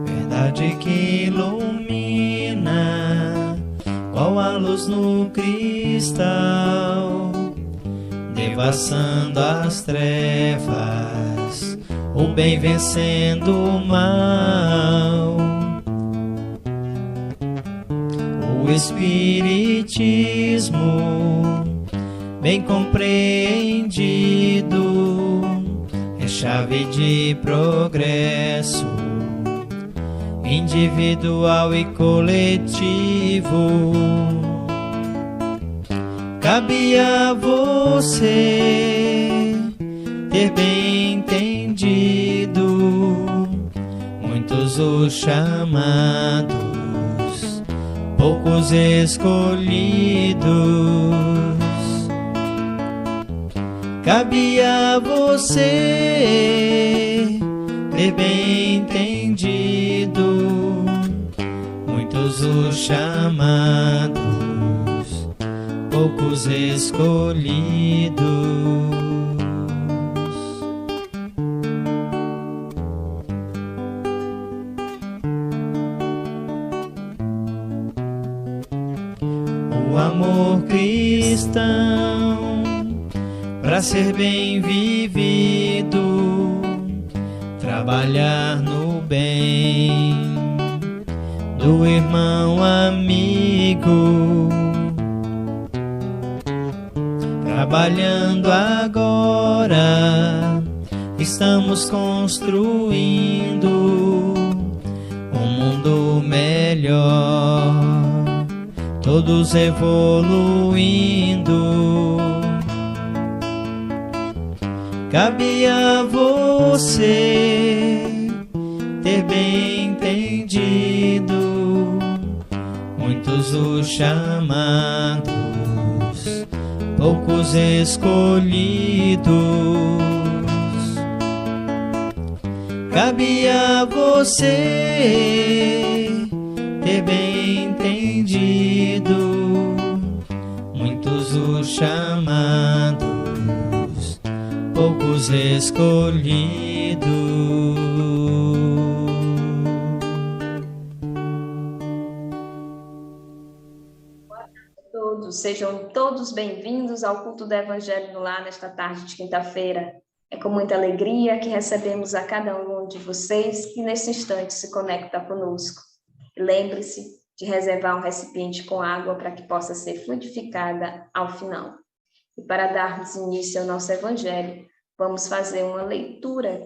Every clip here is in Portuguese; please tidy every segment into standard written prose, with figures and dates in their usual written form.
Verdade que ilumina, qual a luz no cristal, devassando as trevas, o bem vencendo o mal. O Espiritismo, bem compreendido, é chave de progresso individual e coletivo. Cabe a você ter bem entendido, muitos os chamados, poucos escolhidos. Cabe a você ter bem entendido, muitos os chamados, poucos escolhidos. O amor cristão, para ser bem vivido, trabalhar no bem do irmão amigo. Trabalhando agora, estamos construindo um mundo melhor, todos evoluindo. Cabe a você ter bem entendido, muitos os chamados, poucos escolhidos. Cabe a você ter bem entendido, muitos os chamados, poucos escolhidos. Sejam todos bem-vindos ao culto do Evangelho no Lar nesta tarde de quinta-feira. É com muita alegria que recebemos a cada um de vocês que nesse instante se conecta conosco. Lembre-se de reservar um recipiente com água para que possa ser fluidificada ao final. E para darmos início ao nosso Evangelho, vamos fazer uma leitura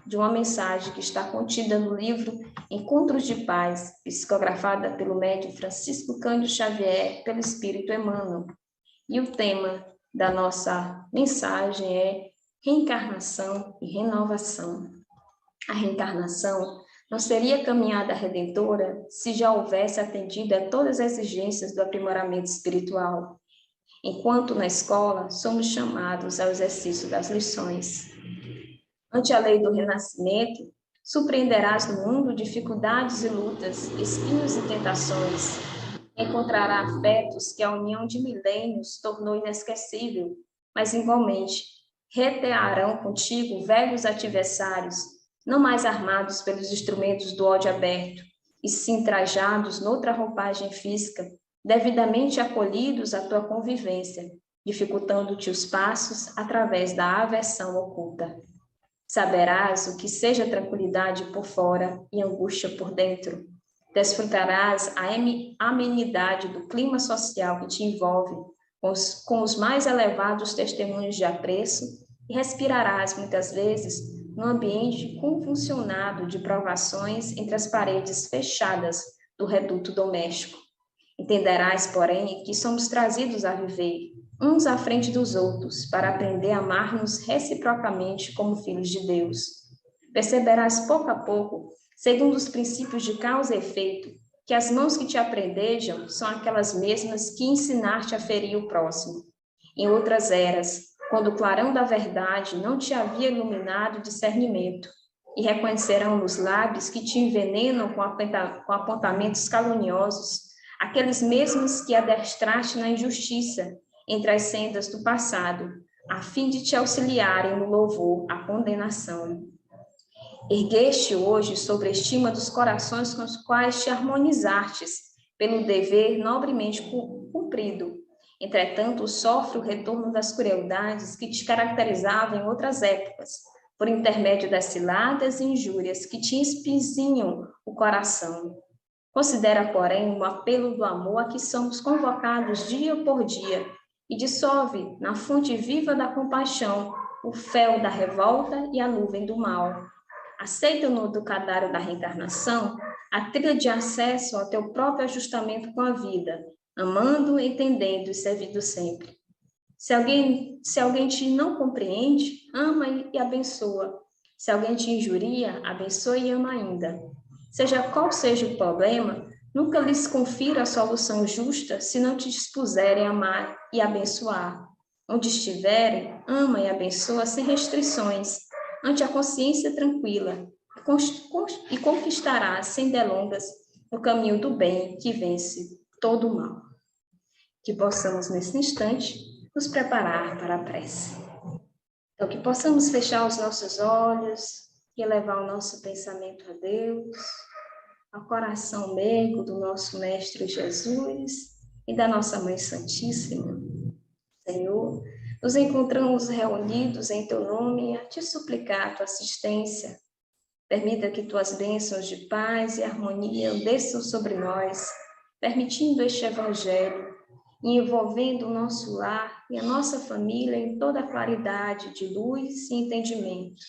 de uma mensagem que está contida no livro Encontros de Paz, psicografada pelo médium Francisco Cândido Xavier, pelo Espírito Emmanuel. E o tema da nossa mensagem é reencarnação e renovação. A reencarnação não seria caminhada redentora se já houvesse atendido a todas as exigências do aprimoramento espiritual. Enquanto na escola somos chamados ao exercício das lições. Ante a lei do renascimento, surpreenderás no mundo dificuldades e lutas, espinhos e tentações. Encontrará afetos que a união de milênios tornou inesquecível, mas igualmente retearão contigo velhos adversários, não mais armados pelos instrumentos do ódio aberto, e sim trajados noutra roupagem física, devidamente acolhidos à tua convivência, dificultando-te os passos através da aversão oculta. Saberás o que seja tranquilidade por fora e angústia por dentro. Desfrutarás a amenidade do clima social que te envolve, com os mais elevados testemunhos de apreço, e respirarás muitas vezes num ambiente convulsionado de provações entre as paredes fechadas do reduto doméstico. Entenderás, porém, que somos trazidos a viver, uns à frente dos outros, para aprender a amar-nos reciprocamente como filhos de Deus. Perceberás pouco a pouco, segundo os princípios de causa e efeito, que as mãos que te aprendejam são aquelas mesmas que ensinaste a ferir o próximo. Em outras eras, quando o clarão da verdade não te havia iluminado o discernimento, e reconhecerão nos lábios que te envenenam com apontamentos caluniosos aqueles mesmos que adestraste na injustiça entre as sendas do passado, a fim de te auxiliarem no louvor à condenação. Ergueste hoje sobre a estima dos corações com os quais te harmonizastes, pelo dever nobremente cumprido. Entretanto, sofre o retorno das crueldades que te caracterizavam em outras épocas, por intermédio das ciladas e injúrias que te espizinham o coração. Considera, porém, o apelo do amor a que somos convocados dia por dia e dissolve na fonte viva da compaixão o fel da revolta e a nuvem do mal. Aceita no educadário da reencarnação a trilha de acesso ao teu próprio ajustamento com a vida, amando, entendendo e servindo sempre. Se alguém te não compreende, ama e abençoa. Se alguém te injuria, abençoa e ama ainda. Seja qual seja o problema, nunca lhes confira a solução justa se não te dispuserem a amar e abençoar. Onde estiverem, ama e abençoa sem restrições, ante a consciência tranquila, e conquistarás sem delongas o caminho do bem que vence todo o mal. Que possamos, nesse instante, nos preparar para a prece. Então, que possamos fechar os nossos olhos e elevar o nosso pensamento a Deus, ao coração meigo do nosso Mestre Jesus e da nossa Mãe Santíssima. Senhor, nos encontramos reunidos em Teu nome a Te suplicar a Tua assistência. Permita que Tuas bênçãos de paz e harmonia desçam sobre nós, permitindo este Evangelho e envolvendo o nosso lar e a nossa família em toda a claridade de luz e entendimento.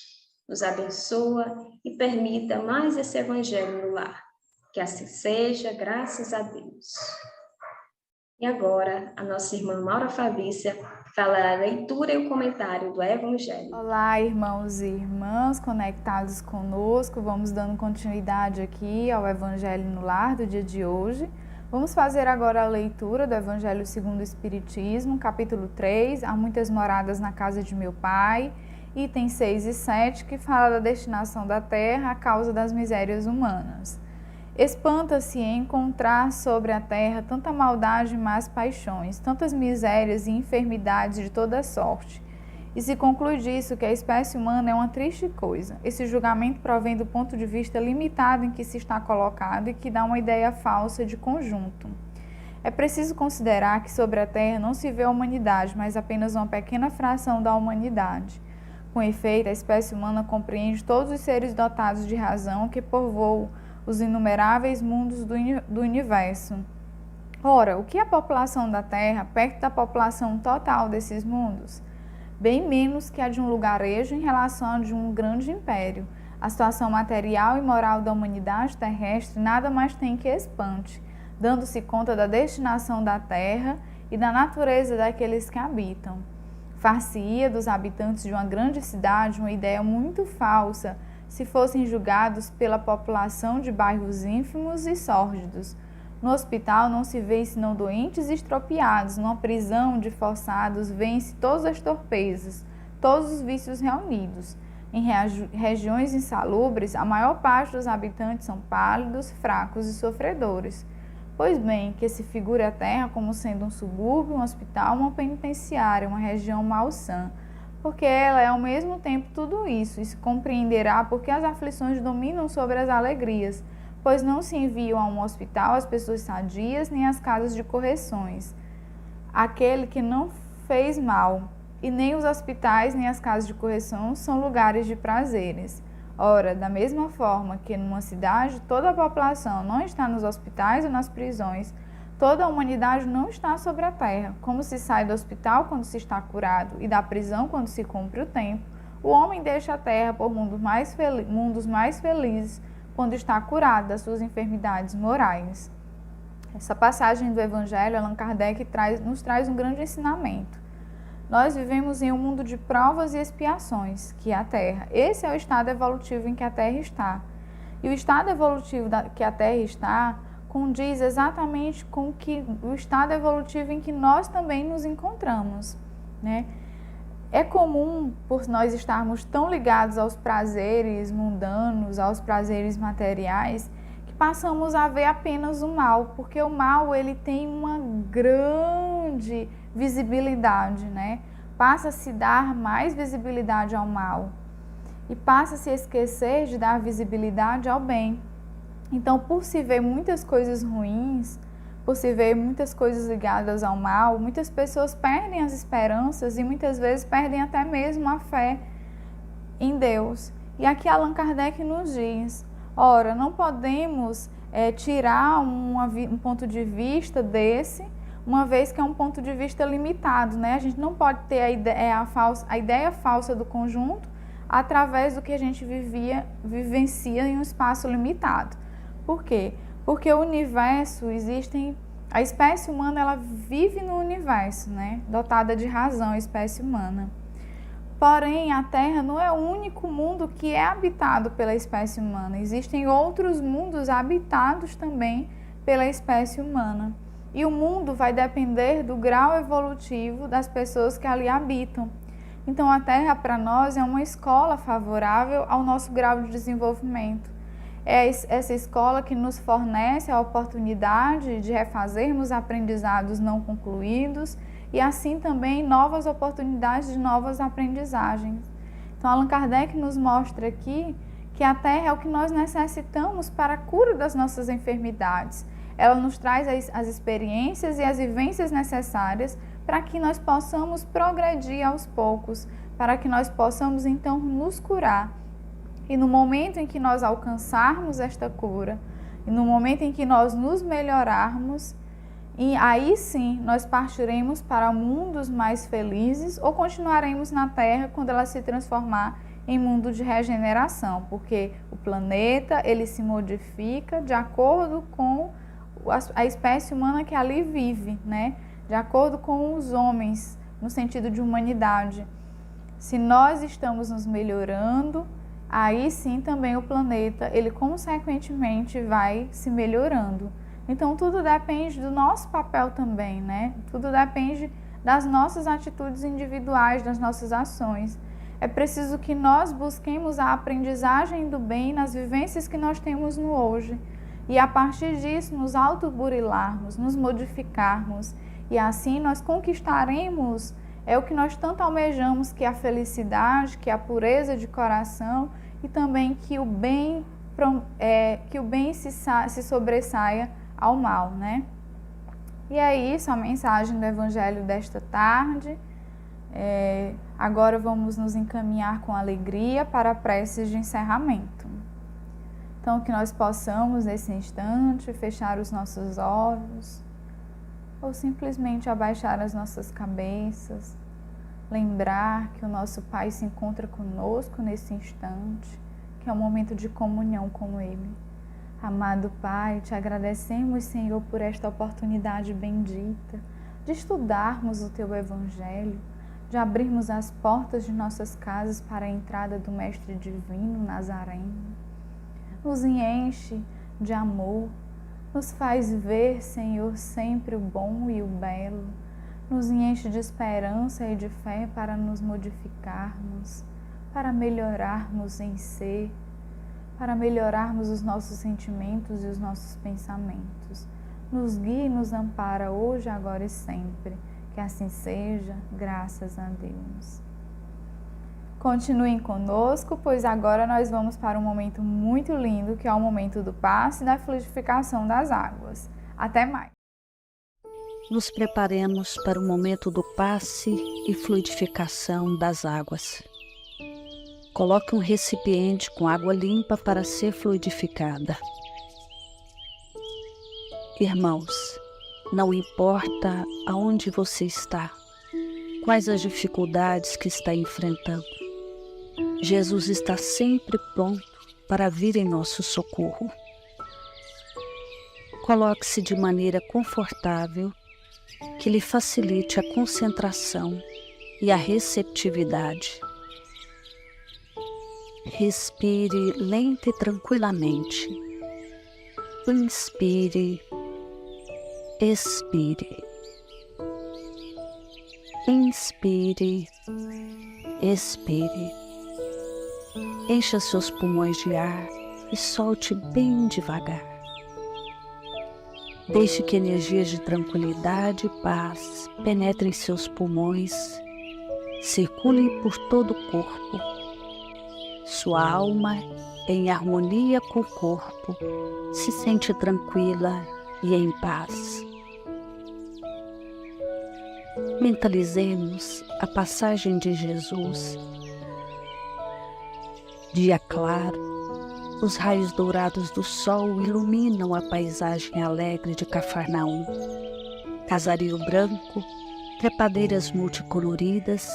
Nos abençoa e permita mais esse Evangelho no lar. Que assim seja, graças a Deus. E agora, a nossa irmã Maura Fabícia falará a leitura e o comentário do Evangelho. Olá, irmãos e irmãs conectados conosco. Vamos dando continuidade aqui ao Evangelho no Lar do dia de hoje. Vamos fazer agora a leitura do Evangelho segundo o Espiritismo, capítulo 3, Há muitas moradas na casa de meu Pai, itens 6 e 7, que fala da destinação da terra à causa das misérias humanas. Espanta-se em encontrar sobre a terra tanta maldade e más paixões, tantas misérias e enfermidades de toda sorte. E se conclui disso que a espécie humana é uma triste coisa. Esse julgamento provém do ponto de vista limitado em que se está colocado e que dá uma ideia falsa de conjunto. É preciso considerar que sobre a terra não se vê a humanidade, mas apenas uma pequena fração da humanidade. Com efeito, a espécie humana compreende todos os seres dotados de razão que povoam os inumeráveis mundos do universo. Ora, o que é a população da Terra perto da população total desses mundos? Bem menos que a de um lugarejo em relação a de um grande império. A situação material e moral da humanidade terrestre nada mais tem que espante, dando-se conta da destinação da Terra e da natureza daqueles que habitam. Far-se-ia dos habitantes de uma grande cidade uma ideia muito falsa, se fossem julgados pela população de bairros ínfimos e sórdidos. No hospital não se vê senão doentes e estropiados, numa prisão de forçados vê-se todas as torpezas, todos os vícios reunidos. Em regiões insalubres, a maior parte dos habitantes são pálidos, fracos e sofredores. Pois bem, que se figure a terra como sendo um subúrbio, um hospital, uma penitenciária, uma região malsã, porque ela é ao mesmo tempo tudo isso, e se compreenderá porque as aflições dominam sobre as alegrias, pois não se enviam a um hospital as pessoas sadias, nem às casas de correções, aquele que não fez mal, e nem os hospitais nem as casas de correção são lugares de prazeres. Ora, da mesma forma que numa cidade toda a população não está nos hospitais ou nas prisões, toda a humanidade não está sobre a terra. Como se sai do hospital quando se está curado e da prisão quando se cumpre o tempo, o homem deixa a terra por mundos mais felizes quando está curado das suas enfermidades morais. Essa passagem do Evangelho, Allan Kardec nos traz um grande ensinamento. Nós vivemos em um mundo de provas e expiações, que é a Terra. Esse é o estado evolutivo em que a Terra está. E o estado evolutivo que a Terra está condiz exatamente com o estado evolutivo em que nós também nos encontramos, né? É comum, por nós estarmos tão ligados aos prazeres mundanos, aos prazeres materiais, que passamos a ver apenas o mal, porque o mal ele tem uma grande visibilidade, né? Passa a se dar mais visibilidade ao mal e passa a se esquecer de dar visibilidade ao bem. Então, por se ver muitas coisas ruins, por se ver muitas coisas ligadas ao mal, muitas pessoas perdem as esperanças e muitas vezes perdem até mesmo a fé em Deus. E aqui Allan Kardec nos diz: ora, não podemos tirar um ponto de vista desse, uma vez que é um ponto de vista limitado, né? A gente não pode ter a ideia falsa do conjunto através do que a gente vivencia em um espaço limitado. Por quê? Porque o universo a espécie humana ela vive no universo, né? Dotada de razão, a espécie humana. Porém, a Terra não é o único mundo que é habitado pela espécie humana. Existem outros mundos habitados também pela espécie humana. E o mundo vai depender do grau evolutivo das pessoas que ali habitam. Então, a Terra, para nós, é uma escola favorável ao nosso grau de desenvolvimento. É essa escola que nos fornece a oportunidade de refazermos aprendizados não concluídos e assim também novas oportunidades de novas aprendizagens. Então, Allan Kardec nos mostra aqui que a Terra é o que nós necessitamos para a cura das nossas enfermidades. Ela nos traz as experiências e as vivências necessárias para que nós possamos progredir aos poucos, para que nós possamos então nos curar. E no momento em que nós alcançarmos esta cura, e no momento em que nós nos melhorarmos, e aí sim nós partiremos para mundos mais felizes ou continuaremos na Terra quando ela se transformar em mundo de regeneração, porque o planeta ele se modifica de acordo com a espécie humana que ali vive, né? De acordo com os homens, no sentido de humanidade. Se nós estamos nos melhorando, aí sim também o planeta, ele consequentemente vai se melhorando. Então tudo depende do nosso papel também, né? Tudo depende das nossas atitudes individuais, das nossas ações. É preciso que nós busquemos a aprendizagem do bem nas vivências que nós temos no hoje. E a partir disso nos autoburilarmos, nos modificarmos. E assim nós conquistaremos o que nós tanto almejamos, que é a felicidade, que é a pureza de coração e também que o bem se sobressaia ao mal, né? E é isso, a mensagem do Evangelho desta tarde. Agora vamos nos encaminhar com alegria para a prece de encerramento. Então, que nós possamos, nesse instante, fechar os nossos olhos ou simplesmente abaixar as nossas cabeças, lembrar que o nosso Pai se encontra conosco nesse instante, que é um momento de comunhão com Ele. Amado Pai, te agradecemos, Senhor, por esta oportunidade bendita de estudarmos o Teu Evangelho, de abrirmos as portas de nossas casas para a entrada do Mestre Divino Nazareno. Nos enche de amor, nos faz ver, Senhor, sempre o bom e o belo, nos enche de esperança e de fé para nos modificarmos, para melhorarmos em ser, para melhorarmos os nossos sentimentos e os nossos pensamentos. Nos guia e nos ampara hoje, agora e sempre. Que assim seja, graças a Deus. Continuem conosco, pois agora nós vamos para um momento muito lindo, que é o momento do passe e da fluidificação das águas. Até mais! Nos preparemos para o momento do passe e fluidificação das águas. Coloque um recipiente com água limpa para ser fluidificada. Irmãos, não importa aonde você está, quais as dificuldades que está enfrentando, Jesus está sempre pronto para vir em nosso socorro. Coloque-se de maneira confortável, que lhe facilite a concentração e a receptividade. Respire lenta e tranquilamente. Inspire, expire. Inspire, expire. Encha seus pulmões de ar e solte bem devagar. Deixe que energias de tranquilidade e paz penetrem seus pulmões, circulem por todo o corpo. Sua alma, em harmonia com o corpo, se sente tranquila e em paz. Mentalizemos a passagem de Jesus. Dia claro, os raios dourados do sol iluminam a paisagem alegre de Cafarnaum. Casario branco, trepadeiras multicoloridas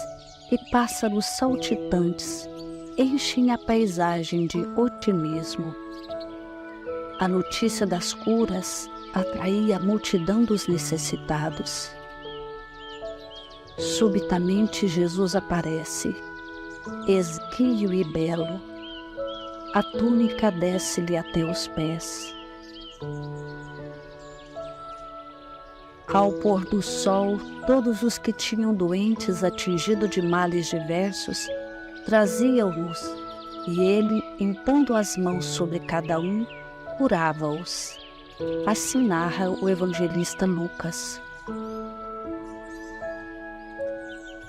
e pássaros saltitantes enchem a paisagem de otimismo. A notícia das curas atraía a multidão dos necessitados. Subitamente Jesus aparece, esguio e belo. A túnica desce-lhe até os pés. Ao pôr do sol, todos os que tinham doentes atingidos de males diversos traziam-nos, e ele, impondo as mãos sobre cada um, curava-os. Assim narra o evangelista Lucas.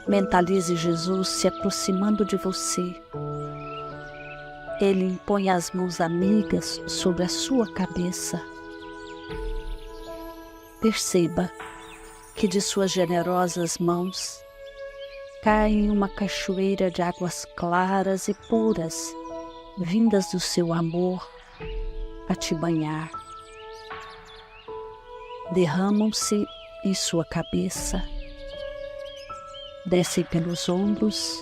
Mentalize Jesus se aproximando de você. Ele impõe as mãos amigas sobre a sua cabeça. Perceba que de suas generosas mãos cai uma cachoeira de águas claras e puras, vindas do seu amor a te banhar. Derramam-se em sua cabeça, descem pelos ombros,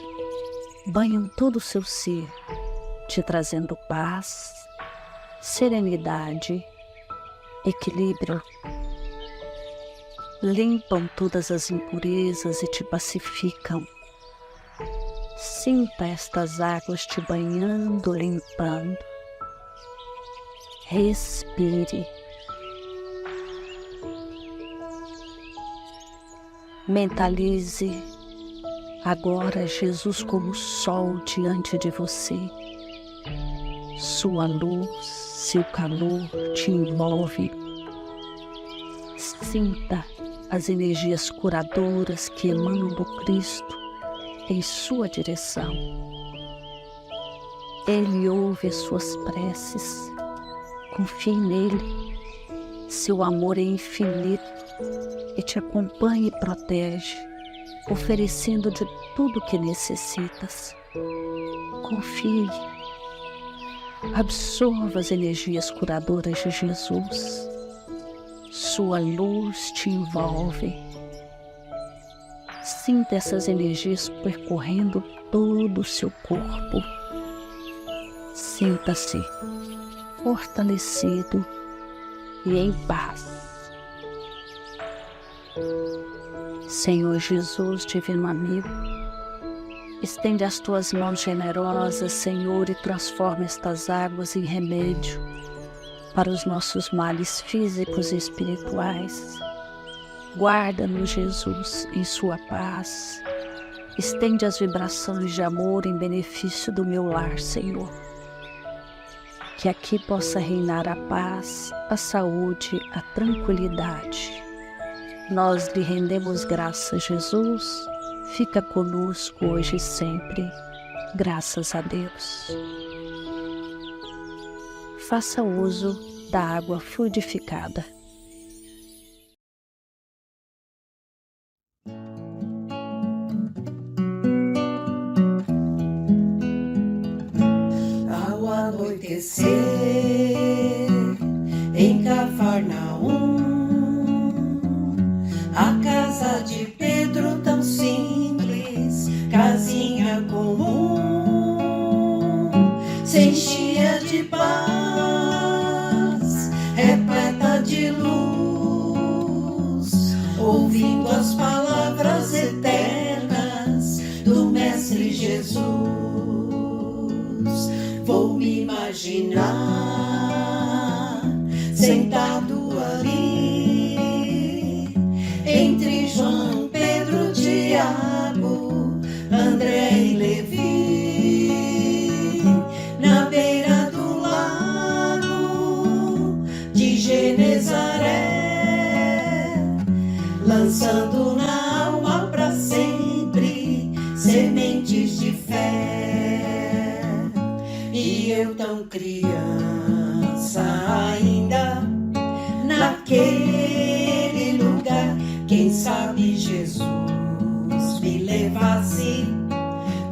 banham todo o seu ser, te trazendo paz, serenidade, equilíbrio. Limpam todas as impurezas e te pacificam. Sinta estas águas te banhando, limpando. Respire. Mentalize agora Jesus como sol diante de você. Sua luz, seu calor te envolve. Sinta as energias curadoras que emanam do Cristo em sua direção. Ele ouve as suas preces. Confie nele. Seu amor é infinito e te acompanha e protege, oferecendo de tudo que necessitas. Confie. Absorva as energias curadoras de Jesus. Sua luz te envolve. Sinta essas energias percorrendo todo o seu corpo. Sinta-se fortalecido e em paz. Senhor Jesus, divino amigo, estende as tuas mãos generosas, Senhor, e transforma estas águas em remédio para os nossos males físicos e espirituais. Guarda-nos, Jesus, em sua paz. Estende as vibrações de amor em benefício do meu lar, Senhor. Que aqui possa reinar a paz, a saúde, a tranquilidade. Nós lhe rendemos graças, Jesus. Fica conosco hoje e sempre. Graças a Deus. Faça uso da água fluidificada. Ao anoitecer em Cafarnaum, a casa de Pedro tão simples, casinha comum, se enchia de paz, repleta de luz, ouvindo as palavras eternas do Mestre Jesus. Vou me imaginar sentado ali, entre João, Pedro, Tiago, André e Levi, na beira do lago de Genezaré, lançando na alma para sempre sementes de fé. E eu tão criança ainda, naquele lugar, quem sabe Jesus me levasse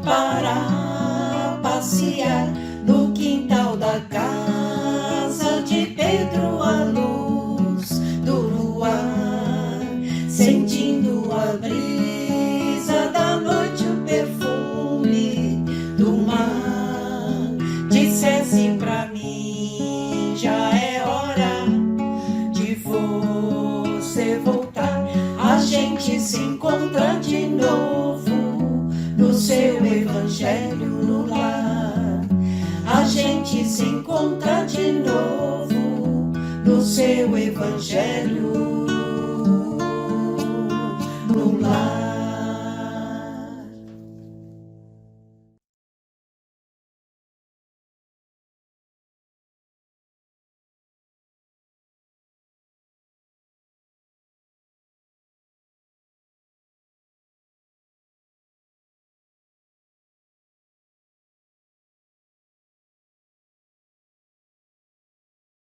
para passear no quintal da casa de Pedro, à luz do luar, sentindo a brisa da noite, o perfume do mar. Dissesse pra mim, já é hora de você voltar, a gente se encontra de novo no seu evangelho no lar. A gente se encontra de novo no seu evangelho